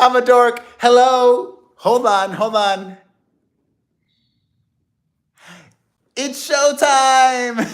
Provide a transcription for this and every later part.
I'm a dork. Hello. Hold on, hold on. It's showtime.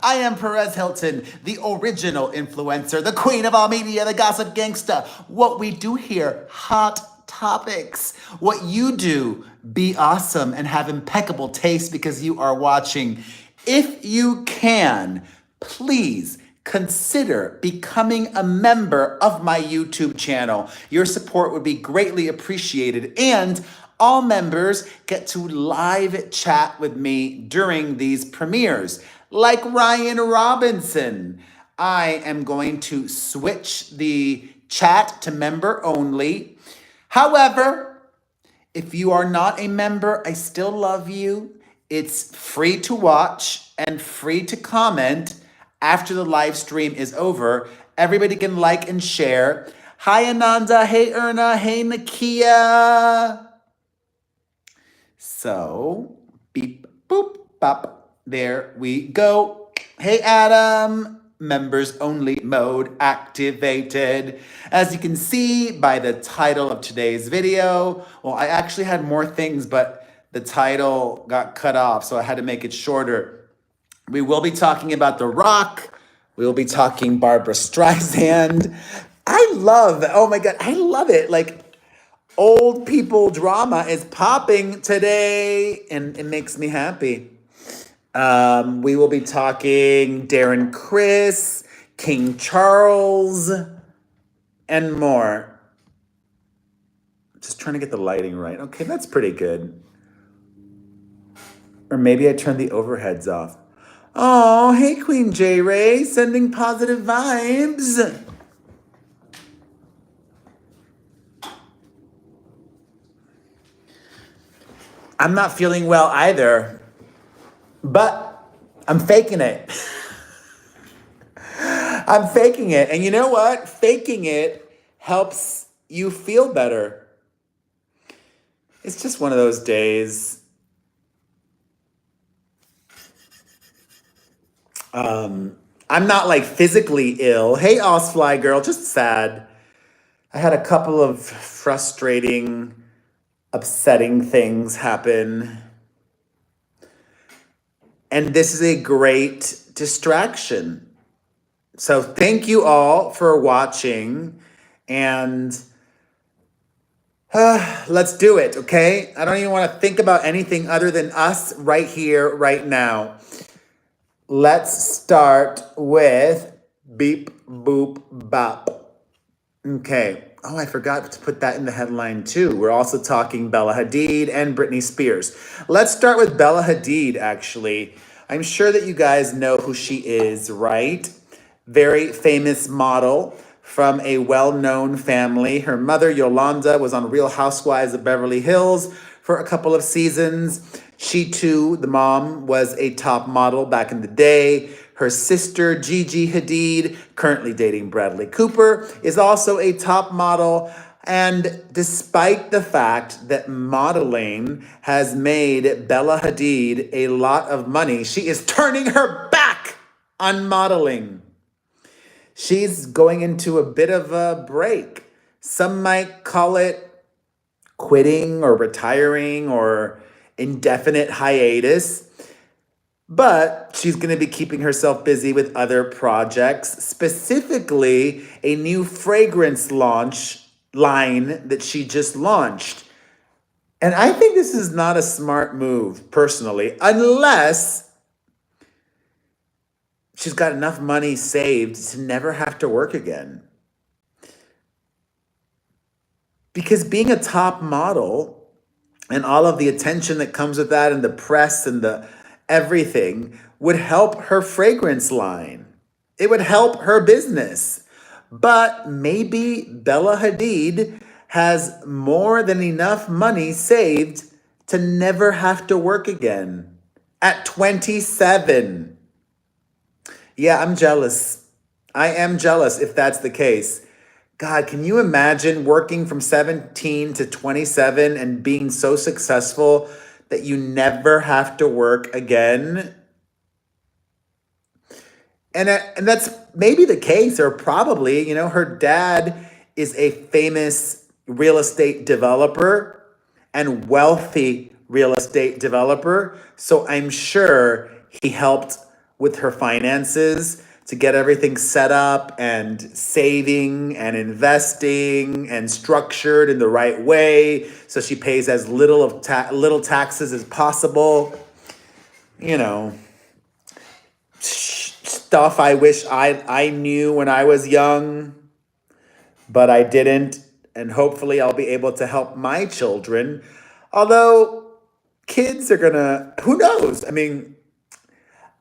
I am Perez Hilton, the original influencer, the queen of all media, the gossip gangsta. What we do here, hot topics. What you do, be awesome and have impeccable taste because you are watching. If you can, please consider becoming a member of my YouTube channel. Your support would be greatly appreciated, and all members get to live chat with me during these premieres, like Ryan Robinson. I am going to switch the chat to member only. However, if you are not a member, I still love you. It's free to watch and free to comment after the live stream is over. Everybody can like and share. Hi, Ananda. Hey, Erna. Hey, Nakia. So, beep, boop, bop. There we go. Hey, Adam. Members only mode activated. As you can see by the title of today's video, well, I actually had more things, but the title got cut off, so I had to make it shorter. We will be talking about The Rock. We will be talking Barbara Streisand. Oh my God, I love it. Like, old people drama is popping today, and it makes me happy. We will be talking Darren Chris, King Charles, and more. Just trying to get the lighting right. Okay, that's pretty good. Or maybe I turned the overheads off. Oh, hey, Queen J. Ray, sending positive vibes. I'm not feeling well either, but I'm faking it. I'm faking it. And you know what? Faking it helps you feel better. It's just one of those days. I'm not like physically ill. Hey, Osfly girl, just sad. I had a couple of frustrating, upsetting things happen. And this is a great distraction. So thank you all for watching, and let's do it, okay? I don't even want to think about anything other than us right here, right now. Let's start with beep, boop, bop. Okay. Oh, I forgot to put that in the headline too. We're also talking Bella Hadid and Britney Spears. Let's start with Bella Hadid, actually. I'm sure that you guys know who she is, right? Very famous model from a well-known family. Her mother, Yolanda, was on Real Housewives of Beverly Hills for a couple of seasons. She too, the mom, was a top model back in the day. Her sister, Gigi Hadid, currently dating Bradley Cooper, is also a top model. And despite the fact that modeling has made Bella Hadid a lot of money, she is turning her back on modeling. She's going into a bit of a break. Some might call it quitting or retiring or indefinite hiatus. But she's going to be keeping herself busy with other projects, specifically a new fragrance launch line that she just launched. And I think this is not a smart move, personally, unless she's got enough money saved to never have to work again. Because being a top model and all of the attention that comes with that and the press and the everything would help her fragrance line. It would help her business. But maybe Bella Hadid has more than enough money saved to never have to work again at 27. Yeah, I'm jealous. I am jealous if that's the case. God, can you imagine working from 17 to 27 and being so successful that you never have to work again? And that's maybe the case, or probably, her dad is a famous real estate developer and wealthy real estate developer. So I'm sure he helped with her finances to get everything set up and saving and investing and structured in the right way so she pays as little taxes as possible. You know, stuff I wish I knew when I was young, but I didn't. And hopefully I'll be able to help my children. Although kids are gonna, who knows? I mean,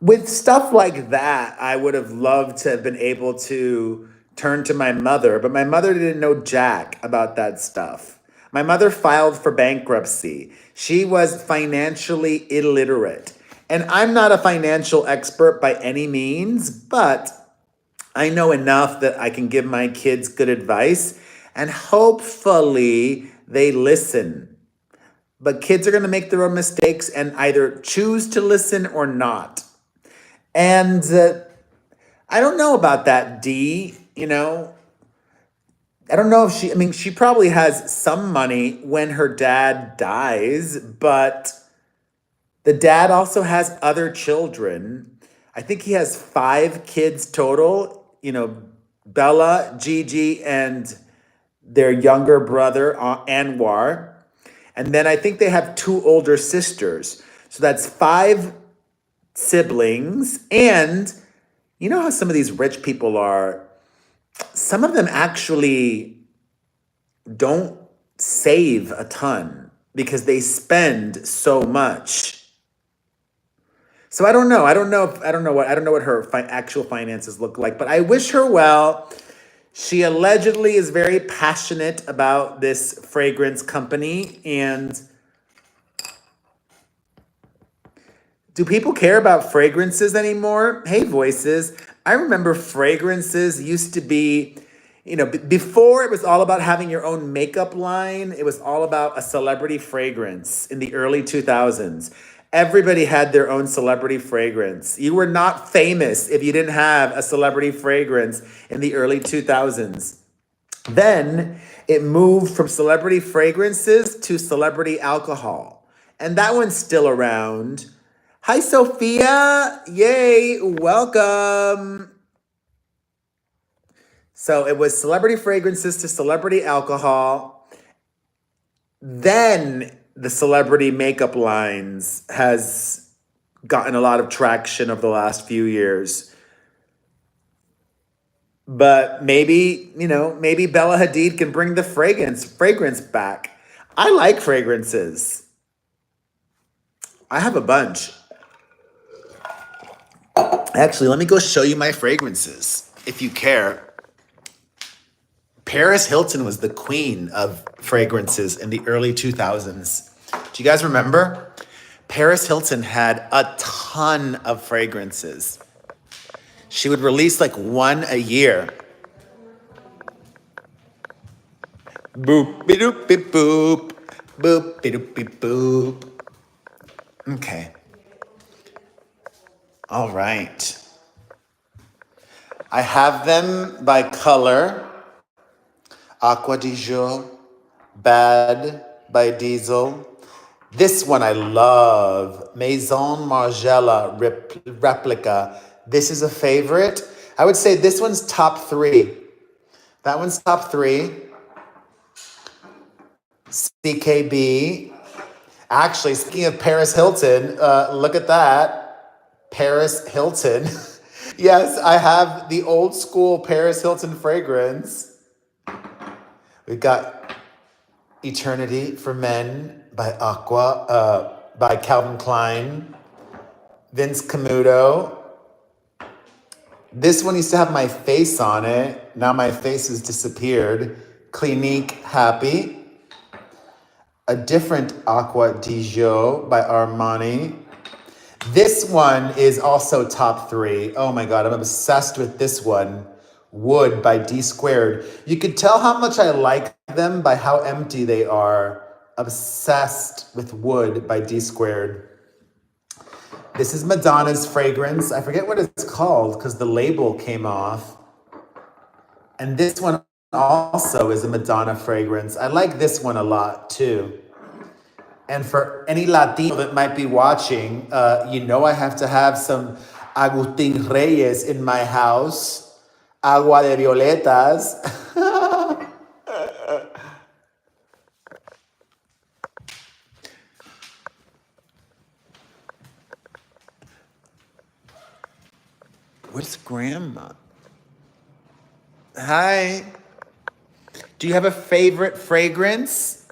with stuff like that, I would have loved to have been able to turn to my mother, but my mother didn't know jack about that stuff. My mother filed for bankruptcy. She was financially illiterate. And I'm not a financial expert by any means, but I know enough that I can give my kids good advice, and hopefully they listen. But kids are going to make their own mistakes and either choose to listen or not. And I don't know about that, Dee. I don't know if she probably has some money when her dad dies, but the dad also has other children. I think he has 5 kids total, Bella, Gigi, and their younger brother, Anwar. And then I think they have 2 older sisters. So that's 5 siblings. And you know how some of these rich people are? Some of them actually don't save a ton because they spend so much. So I don't know. I don't know what her actual finances look like, but I wish her well. She allegedly is very passionate about this fragrance company. And do people care about fragrances anymore? Hey, voices. I remember fragrances used to be, before it was all about having your own makeup line. It was all about a celebrity fragrance in the early 2000s. Everybody had their own celebrity fragrance. You were not famous if you didn't have a celebrity fragrance in the early 2000s. Then it moved from celebrity fragrances to celebrity alcohol. And that one's still around. Hi, Sophia. Yay, welcome. So it was celebrity fragrances to celebrity alcohol. Then the celebrity makeup lines has gotten a lot of traction over the last few years. But maybe Bella Hadid can bring the fragrance back. I like fragrances. I have a bunch. Actually, let me go show you my fragrances, if you care. Perez Hilton was the queen of fragrances in the early 2000s. Do you guys remember? Perez Hilton had a ton of fragrances. She would release like one a year. Boop, be-doop, beep, boop. Boop, be-doop, beep, boop. Okay. All right. I have them by color. Aqua di Jour, Bad by Diesel. This one I love. Maison Margiela Replica. This is a favorite. I would say this one's top 3. That one's top 3. CKB. Actually, speaking of Perez Hilton, look at that. Perez Hilton. Yes, I have the old school Perez Hilton fragrance. We've got Eternity for Men by by Calvin Klein. Vince Camuto. This one used to have my face on it. Now my face has disappeared. Clinique Happy. A different Aqua di Jour by Armani. This one is also top 3. Oh my God, I'm obsessed with this one. Wood by D Squared. You could tell how much I like them by how empty they are. Obsessed with Wood by D Squared. This is Madonna's fragrance. I forget what it's called because the label came off. And this one also is a Madonna fragrance. I like this one a lot too. And for any Latino that might be watching, I have to have some Agustin Reyes in my house. Agua de violetas. Where's Grandma? Hi. Do you have a favorite fragrance?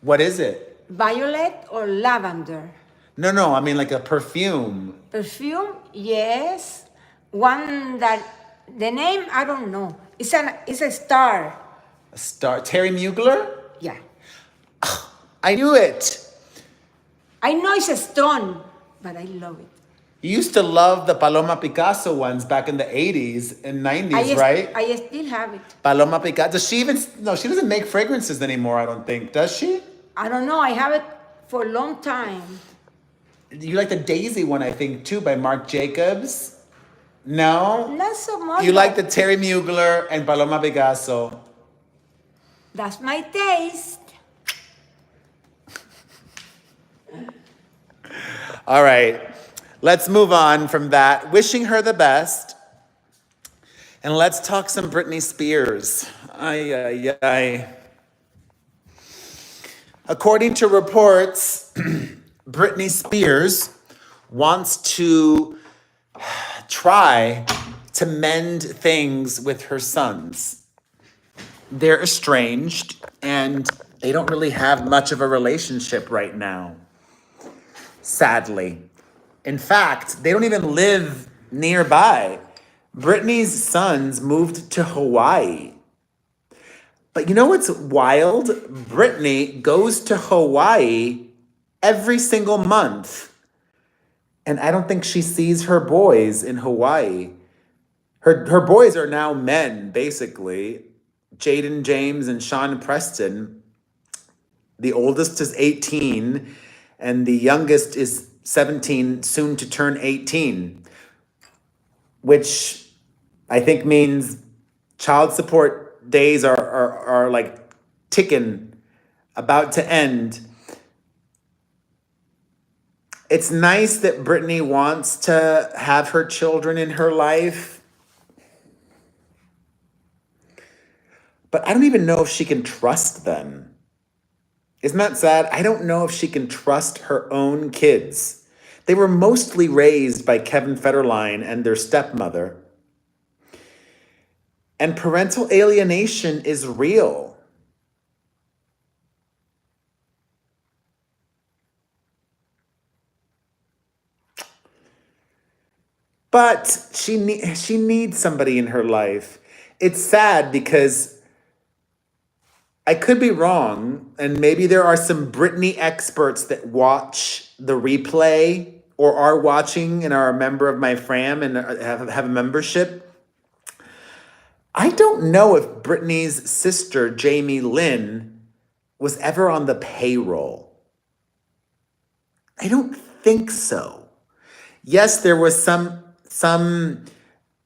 What is it? Violet or lavender? No, I mean like a perfume. Perfume, yes. One that, the name, I don't know. It's a star. A star. Terry Mugler? Yeah. I knew it. I know it's a stone, but I love it. You used to love the Paloma Picasso ones back in the 80s and 90s, right? I still have it. Paloma Picasso. Does she even... No, she doesn't make fragrances anymore, I don't think. Does she? I don't know. I have it for a long time. You like the Daisy one, I think, too, by Marc Jacobs? No? Not so much. You like the Terry Mugler and Paloma Picasso. That's my taste. All right. Let's move on from that. Wishing her the best. And let's talk some Britney Spears. According to reports, Britney Spears wants to try to mend things with her sons. They're estranged and they don't really have much of a relationship right now, sadly. In fact, they don't even live nearby. Britney's sons moved to Hawaii. But you know what's wild? Britney goes to Hawaii every single month. And I don't think she sees her boys in Hawaii. Her boys are now men, basically. Jaden James and Sean Preston. The oldest is 18, and the youngest is 17, soon to turn 18, which I think means child support days are like ticking, about to end. It's nice that Britney wants to have her children in her life, but I don't even know if she can trust them. Isn't that sad? I don't know if she can trust her own kids. They were mostly raised by Kevin Federline and their stepmother. And parental alienation is real. But she needs somebody in her life. It's sad because I could be wrong, and maybe there are some Britney experts that watch the replay or are watching and are a member of my fam and have a membership. I don't know if Britney's sister, Jamie Lynn, was ever on the payroll. I don't think so. Yes, there was some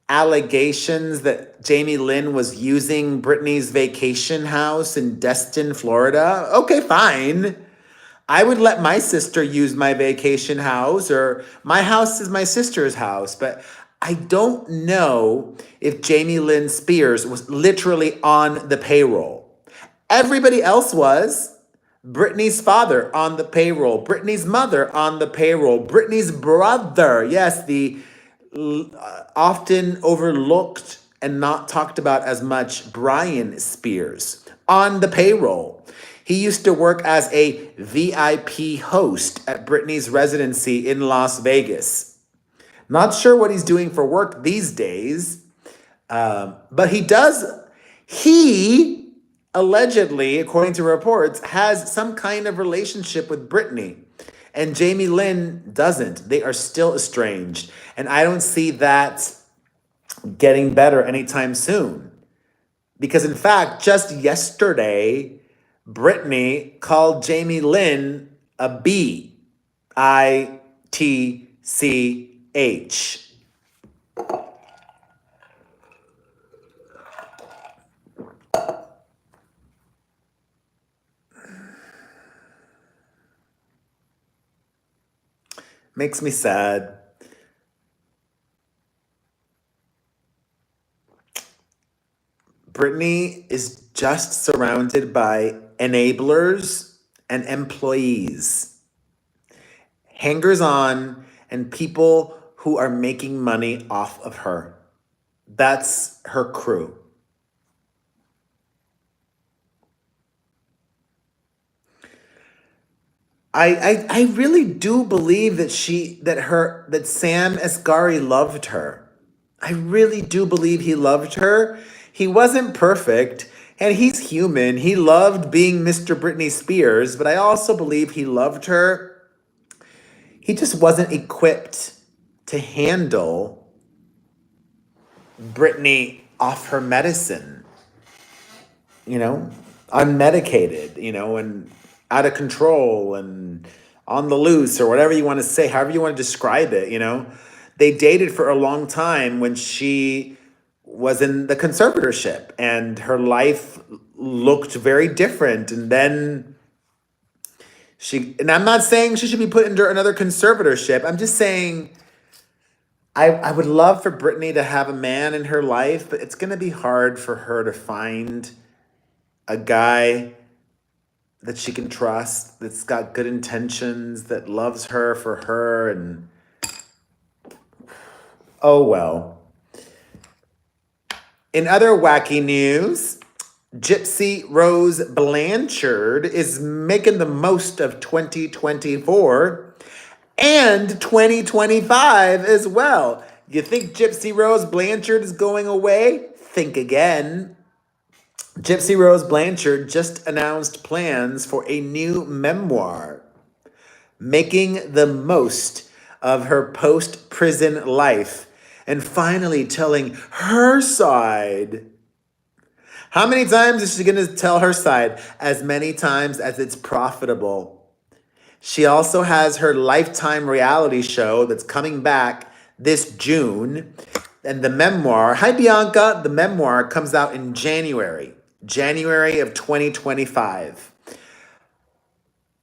allegations that Jamie Lynn was using Britney's vacation house in Destin, Florida. Okay, fine. I would let my sister use my vacation house, or my house is my sister's house, but I don't know if Jamie Lynn Spears was literally on the payroll. Everybody else was. Britney's father on the payroll, Britney's mother on the payroll, Britney's brother, yes, the often overlooked and not talked about as much, Brian Spears, on the payroll. He used to work as a VIP host at Britney's residency in Las Vegas. Not sure what he's doing for work these days, but he allegedly, according to reports, has some kind of relationship with Britney. And Jamie Lynn doesn't. They are still estranged. And I don't see that getting better anytime soon. Because in fact, just yesterday, Britney called Jamie Lynn a B. I-T-C-H. Makes me sad. Britney is just surrounded by enablers and employees, hangers on, and people who are making money off of her. That's her crew. I really do believe that Sam Asghari loved her. I really do believe he loved her. He wasn't perfect, and he's human. He loved being Mr. Britney Spears, but I also believe he loved her. He just wasn't equipped to handle Britney off her medicine, unmedicated, and out of control and on the loose or whatever you want to say, however you want to describe it. They dated for a long time when she was in the conservatorship and her life looked very different. And then and I'm not saying she should be put under another conservatorship. I'm just saying I would love for Britney to have a man in her life, but it's going to be hard for her to find a guy that she can trust, that's got good intentions, that loves her for her, and oh well. In other wacky news, Gypsy Rose Blanchard is making the most of 2024 and 2025 as well. You think Gypsy Rose Blanchard is going away? Think again. Gypsy Rose Blanchard just announced plans for a new memoir, making the most of her post-prison life and finally telling her side. How many times is she going to tell her side? As many times as it's profitable. She also has her Lifetime reality show that's coming back this June. And the memoir, hi Bianca, the memoir comes out in January of 2025.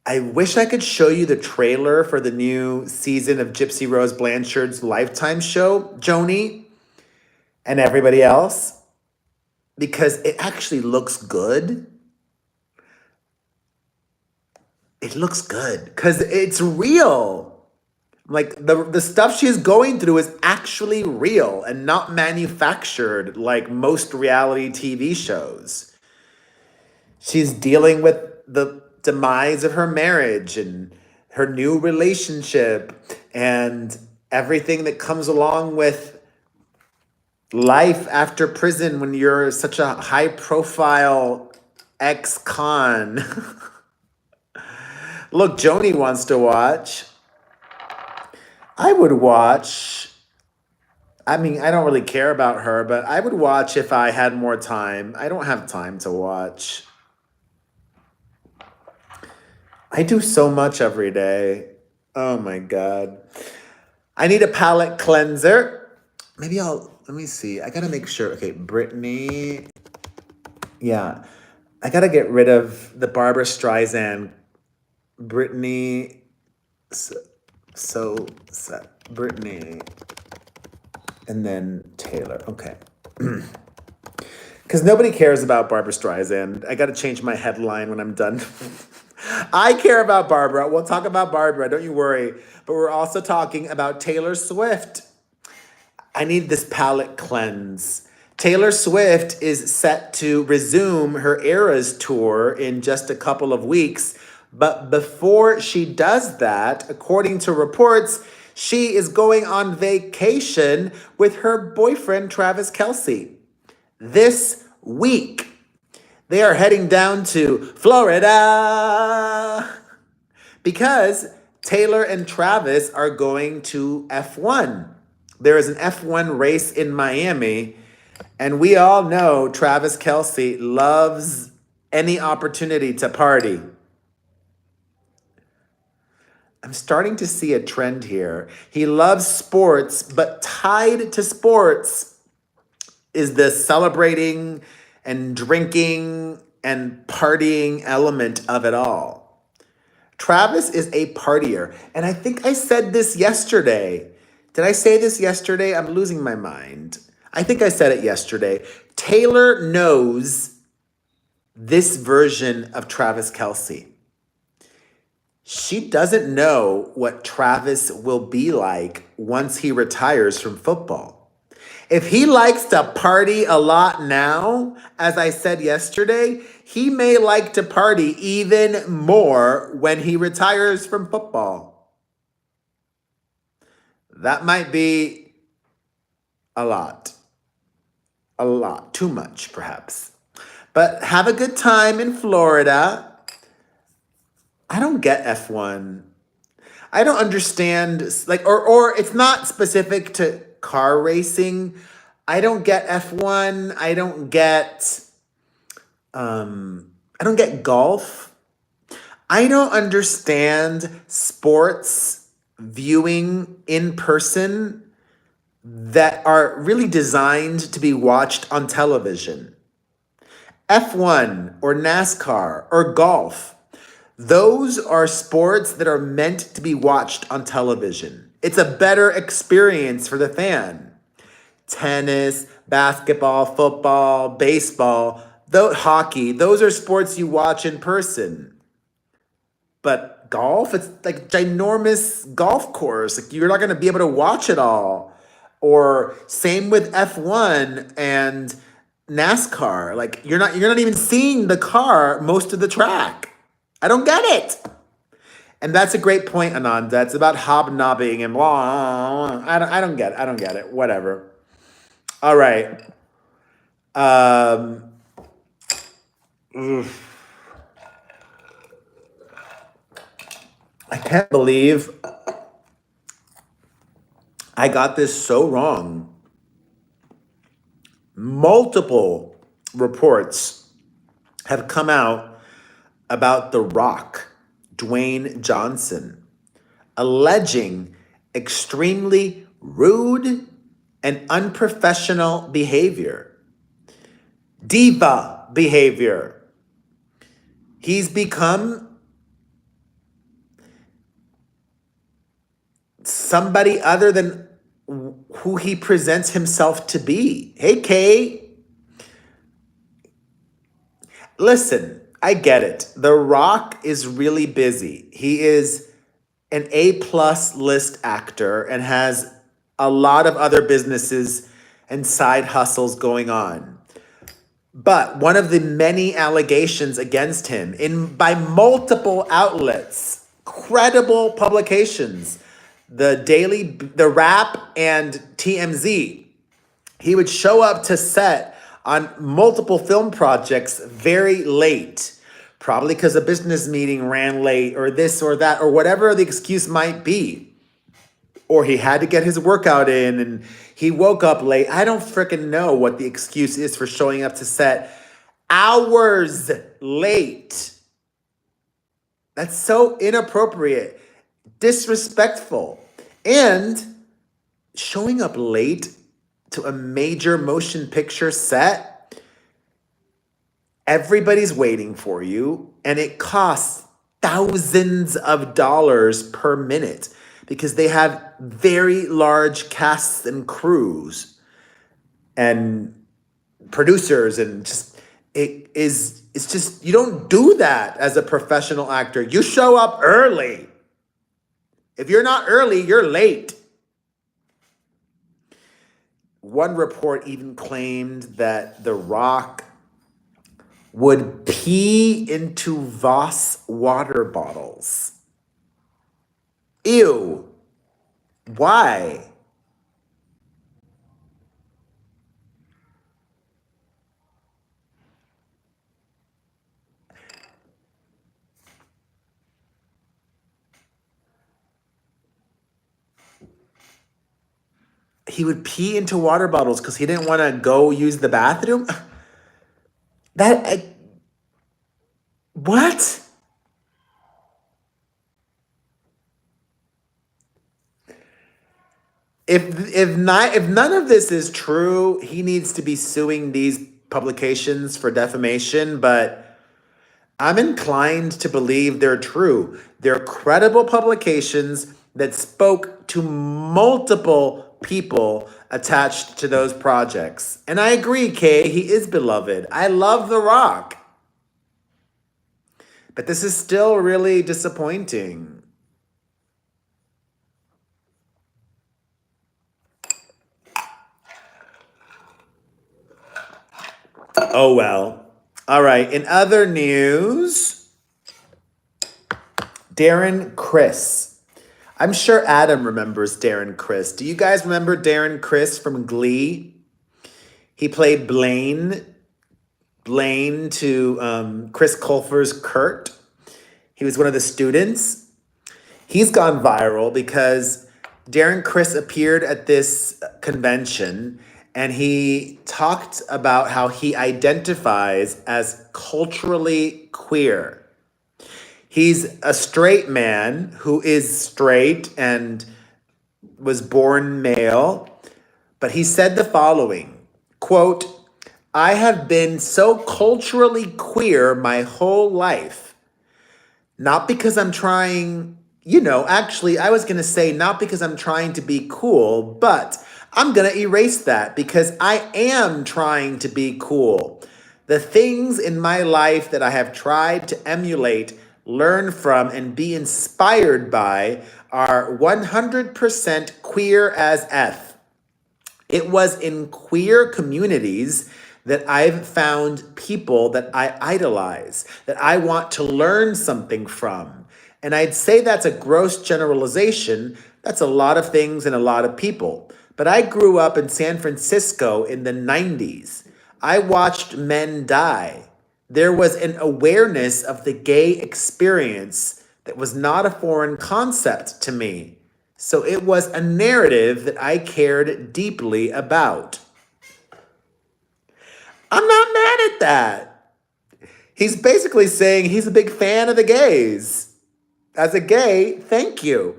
I wish I could show you the trailer for the new season of Gypsy Rose Blanchard's Lifetime show, Joni, and everybody else, because it actually looks good. It looks good because it's real. Like the stuff she's going through is actually real and not manufactured like most reality TV shows. She's dealing with the demise of her marriage and her new relationship and everything that comes along with life after prison when you're such a high profile ex-con. Look, Joni wants to watch. I would watch. I mean, I don't really care about her, but I would watch if I had more time. I don't have time to watch. I do so much every day. Oh my God. I need a palette cleanser. Let me see. I gotta make sure. Okay, Britney. Yeah. I gotta get rid of the Barbara Streisand. Britney. Britney. And then Taylor. Okay. Because nobody cares about Barbara Streisand. I gotta change my headline when I'm done. I care about Barbara. We'll talk about Barbara, don't you worry. But we're also talking about Taylor Swift. I need this palette cleanse. Taylor Swift is set to resume her Eras tour in just a couple of weeks. But before she does that, according to reports, she is going on vacation with her boyfriend, Travis Kelce. This week, they are heading down to Florida because Taylor and Travis are going to F1. There is an F1 race in Miami, and we all know Travis Kelce loves any opportunity to party. I'm starting to see a trend here. He loves sports, but tied to sports is the celebrating and drinking and partying element of it all. Travis is a partier. And I think I said this yesterday. Did I say this yesterday? I'm losing my mind. I think I said it yesterday. Taylor knows this version of Travis Kelce. She doesn't know what Travis will be like once he retires from football. If he likes to party a lot now, as I said yesterday, he may like to party even more when he retires from football. That might be a lot. A lot. Too much, perhaps. But have a good time in Florida. I don't get F1. I don't understand, like, or it's not specific to car racing. I don't get F1. I don't get golf. I don't understand sports viewing in person that are really designed to be watched on television. F1 or NASCAR or golf. Those are sports that are meant to be watched on television. It's a better experience for the fan. Tennis, basketball, football, baseball, hockey, those are sports you watch in person. But golf, it's like ginormous golf course. Like you're not going to be able to watch it all. Or same with F1 and NASCAR. Like you're not even seeing the car most of the track. I don't get it. And that's a great point, Ananda. It's about hobnobbing and blah. I don't get it. I don't get it. Whatever. All right. I can't believe I got this so wrong. Multiple reports have come out about The Rock, Dwayne Johnson, alleging extremely rude and unprofessional behavior. Diva behavior. He's become somebody other than who he presents himself to be. Hey, Kay. Listen, I get it. The Rock is really busy. He is an A-plus list actor and has a lot of other businesses and side hustles going on. But one of the many allegations against him by multiple outlets, credible publications, The Wrap and TMZ, he would show up to set on multiple film projects very late, probably because a business meeting ran late or this or that or whatever the excuse might be. Or he had to get his workout in and he woke up late. I don't freaking know what the excuse is for showing up to set hours late. That's so inappropriate, disrespectful, and showing up late to a major motion picture set. Everybody's waiting for you, and it costs thousands of dollars per minute because they have very large casts and crews and producers, and it's just you don't do that as a professional actor. You show up early. If you're not early, you're late. One report even claimed that The Rock would pee into Voss water bottles. Ew. Why? He would pee into water bottles because he didn't want to go use the bathroom? What? If none of this is true, he needs to be suing these publications for defamation. But I'm inclined to believe they're true. They're credible publications that spoke to multiple people attached to those projects. And I agree, Kay, he is beloved. I love The Rock. But this is still really disappointing. Oh well. All right. In other news, Darren Chris. I'm sure Adam remembers Darren Chris. Do you guys remember Darren Chris from Glee? He played Blaine to Chris Colfer's Kurt. He was one of the students. He's gone viral because Darren Chris appeared at this convention and he talked about how he identifies as culturally queer. He's a straight man who is straight and was born male, but he said the following, quote, "I have been so culturally queer my whole life. Not because I'm trying, actually, I was going to say not because I'm trying to be cool, but I'm going to erase that because I am trying to be cool. The things in my life that I have tried to emulate, learn from, and be inspired by are 100% queer as F. It was in queer communities that I've found people that I idolize, that I want to learn something from. And I'd say that's a gross generalization. That's a lot of things and a lot of people. But I grew up in San Francisco in the 90s. I watched men die. There was an awareness of the gay experience that was not a foreign concept to me. So it was a narrative that I cared deeply about. I'm not mad at that. He's basically saying he's a big fan of the gays. As a gay, thank you.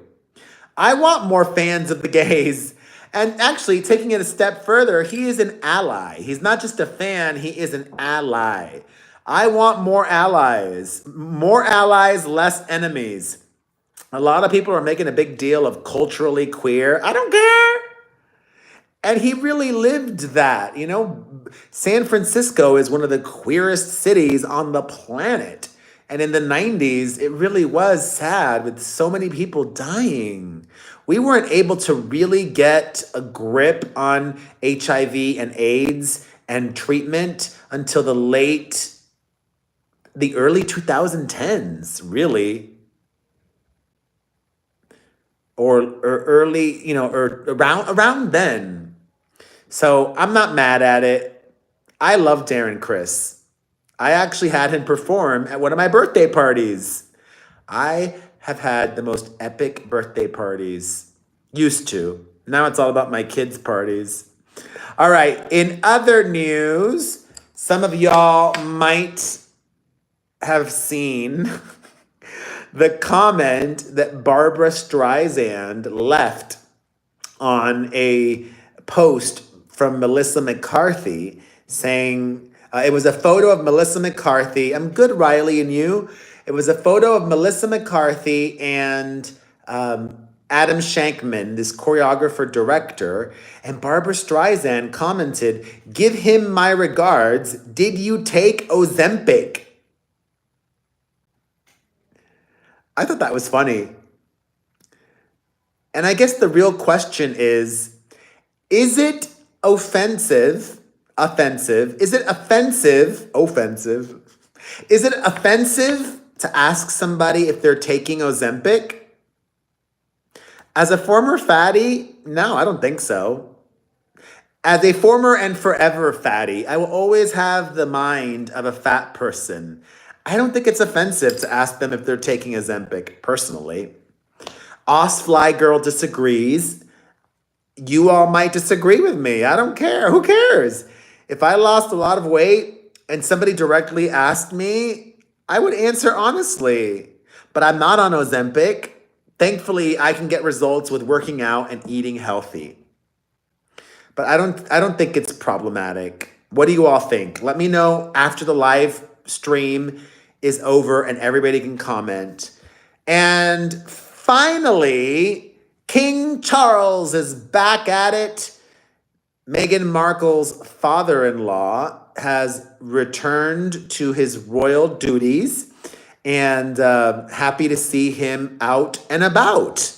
I want more fans of the gays. And actually, taking it a step further, he is an ally. He's not just a fan, he is an ally. I want more allies. More allies, less enemies. A lot of people are making a big deal of culturally queer. I don't care. And he really lived that. San Francisco is one of the queerest cities on the planet. And in the 90s, it really was sad with so many people dying. We weren't able to really get a grip on HIV and AIDS and treatment until the early 2010s, really. Or early, or around then. So I'm not mad at it. I love Darren Chris. I actually had him perform at one of my birthday parties. I have had the most epic birthday parties. Used to. Now it's all about my kids' parties. All right. In other news, some of y'all might have seen the comment that Barbara Streisand left on a post from Melissa McCarthy saying, it was a photo of Melissa McCarthy. I'm good, Riley, and you. It was a photo of Melissa McCarthy and Adam Shankman, this choreographer director. And Barbara Streisand commented, "Give him my regards. Did you take Ozempic?" I thought that was funny. And I guess the real question is it offensive? Is it offensive? Is it offensive to ask somebody if they're taking Ozempic? As a former fatty, no, I don't think so. As a former and forever fatty, I will always have the mind of a fat person. I don't think it's offensive to ask them if they're taking Ozempic, personally. Osfly Girl disagrees. You all might disagree with me. I don't care. Who cares? If I lost a lot of weight and somebody directly asked me, I would answer honestly. But I'm not on Ozempic. Thankfully, I can get results with working out and eating healthy. But I don't think it's problematic. What do you all think? Let me know after the live stream is over and everybody can comment. And finally, King Charles is back at it. Meghan Markle's father-in-law has returned to his royal duties, and happy to see him out and about.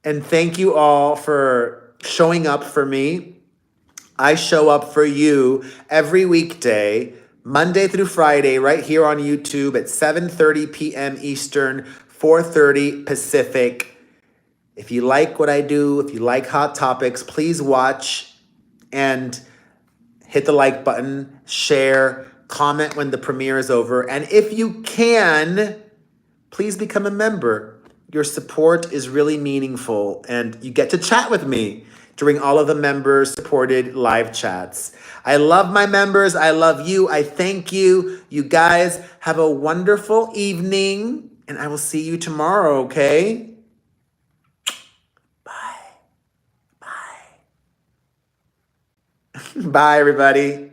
And thank you all for showing up for me. I show up for you every weekday, Monday through Friday, right here on YouTube at 7:30 p.m. Eastern, 4:30 Pacific. If you like what I do, if you like Hot Topics, please watch and hit the like button, share, comment when the premiere is over. And if you can, please become a member. Your support is really meaningful, and you get to chat with me during all of the members-supported live chats. I love my members. I love you. I thank you. You guys have a wonderful evening, and I will see you tomorrow, okay? Bye. Bye. Bye, everybody.